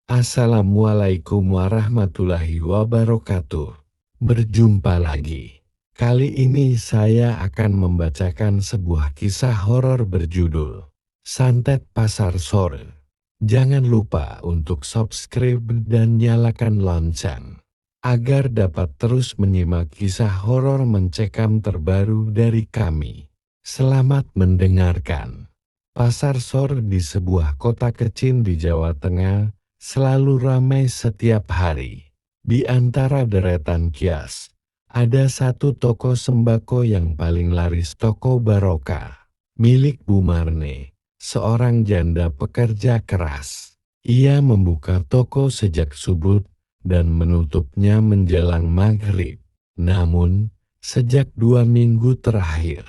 Assalamualaikum warahmatullahi wabarakatuh. Berjumpa lagi. Kali ini saya akan membacakan sebuah kisah horor berjudul Santet Pasar Sore. Jangan lupa untuk subscribe dan nyalakan lonceng agar dapat terus menyimak kisah horor mencekam terbaru dari kami. Selamat mendengarkan. Pasar Sore di sebuah kota kecil di Jawa Tengah selalu ramai setiap hari. Di antara deretan kios, ada satu toko sembako yang paling laris, toko Barokah, milik Bu Marne, seorang janda pekerja keras. Ia membuka toko sejak subuh dan menutupnya menjelang maghrib. Namun, sejak 2 minggu terakhir,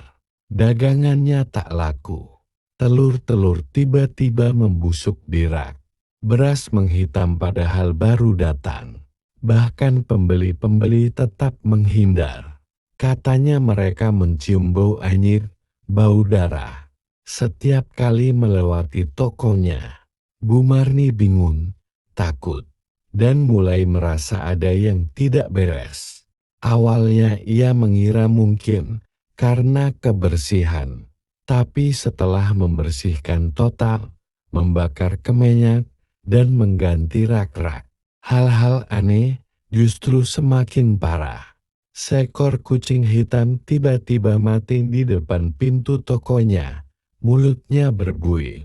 dagangannya tak laku. Telur-telur tiba-tiba membusuk di rak. Beras menghitam padahal baru datang. Bahkan pembeli-pembeli tetap menghindar. Katanya mereka mencium bau anyir, bau darah. Setiap kali melewati tokonya, Bu Marni bingung, takut, dan mulai merasa ada yang tidak beres. Awalnya ia mengira mungkin karena kebersihan. Tapi setelah membersihkan total, membakar kemenyan, dan mengganti rak-rak, hal-hal aneh justru semakin parah. Seekor kucing hitam tiba-tiba mati di depan pintu tokonya, mulutnya berbuih.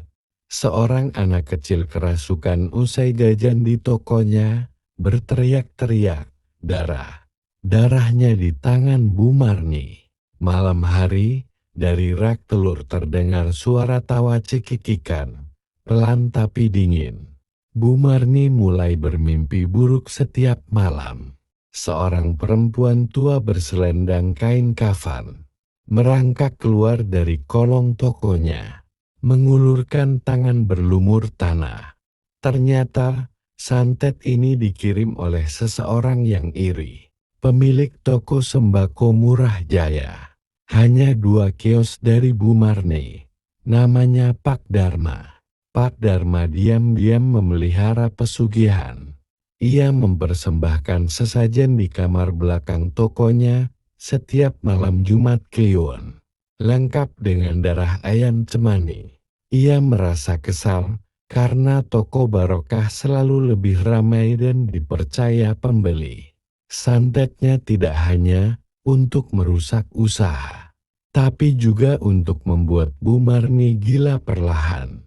Seorang anak kecil kerasukan usai jajan di tokonya, berteriak-teriak, darah. Darahnya di tangan Bu Marni. Malam hari, dari rak telur terdengar suara tawa cekikikan, pelan tapi dingin. Bu Marni mulai bermimpi buruk setiap malam. Seorang perempuan tua berselendang kain kafan merangkak keluar dari kolong tokonya, mengulurkan tangan berlumur tanah. Ternyata santet ini dikirim oleh seseorang yang iri, pemilik toko sembako murah jaya. Hanya 2 kios dari Bu Marni, namanya Pak Darma. Pak Darma diam-diam memelihara pesugihan. Ia mempersembahkan sesajen di kamar belakang tokonya setiap malam Jumat Kliwon, lengkap dengan darah ayam cemani. Ia merasa kesal karena toko Barokah selalu lebih ramai dan dipercaya pembeli. Santetnya tidak hanya untuk merusak usaha, tapi juga untuk membuat Bu Marni gila perlahan.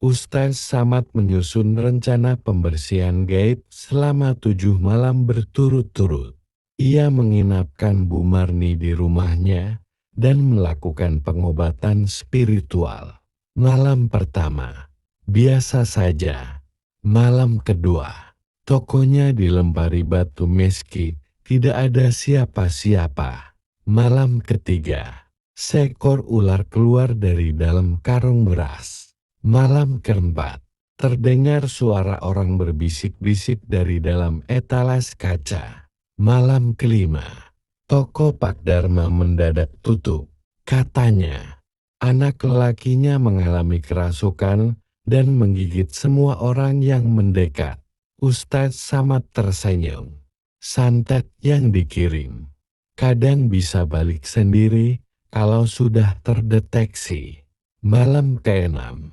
Ustaz Samad menyusun rencana pembersihan gaib selama 7 malam berturut-turut. Ia menginapkan Bu Marni di rumahnya dan melakukan pengobatan spiritual. Malam pertama, biasa saja. Malam kedua, tokonya dilempari batu meski tidak ada siapa-siapa. Malam ketiga, seekor ular keluar dari dalam karung beras. Malam keempat, terdengar suara orang berbisik-bisik dari dalam etalas kaca. Malam kelima, toko Pak Darma mendadak tutup. Katanya, anak lelakinya mengalami kerasukan dan menggigit semua orang yang mendekat. Ustaz Samad tersenyum. Santet yang dikirim kadang bisa balik sendiri kalau sudah terdeteksi. Malam ke-6,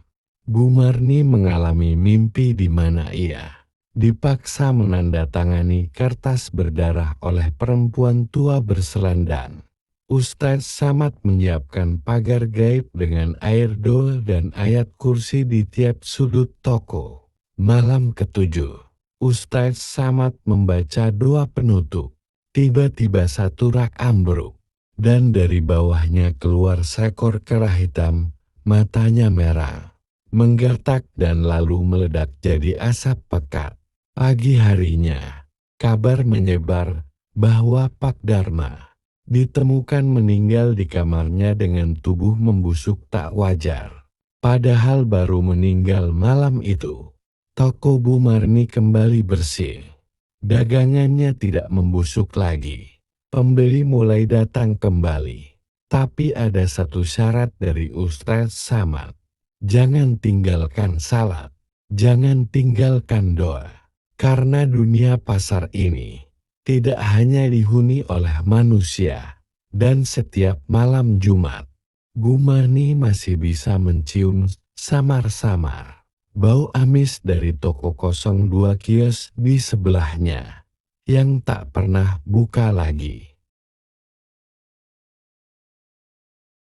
Bu Marni mengalami mimpi di mana ia dipaksa menandatangani kertas berdarah oleh perempuan tua berselendang. Ustaz Samad menyiapkan pagar gaib dengan air doa dan ayat kursi di tiap sudut toko. Malam ke-7, Ustaz Samad membaca doa penutup. Tiba-tiba satu rak ambruk, dan dari bawahnya keluar seekor kera hitam, matanya merah, menggertak dan lalu meledak jadi asap pekat. Pagi harinya, kabar menyebar bahwa Pak Darma ditemukan meninggal di kamarnya dengan tubuh membusuk tak wajar. Padahal baru meninggal malam itu. Toko Bu Marni kembali bersih. Dagangannya tidak membusuk lagi. Pembeli mulai datang kembali. Tapi ada satu syarat dari Ustaz Samad. Jangan tinggalkan salat. Jangan tinggalkan doa. Karena dunia pasar ini tidak hanya dihuni oleh manusia, dan setiap malam Jumat, Bu Mani masih bisa mencium samar-samar bau amis dari toko 02 kios di sebelahnya yang tak pernah buka lagi.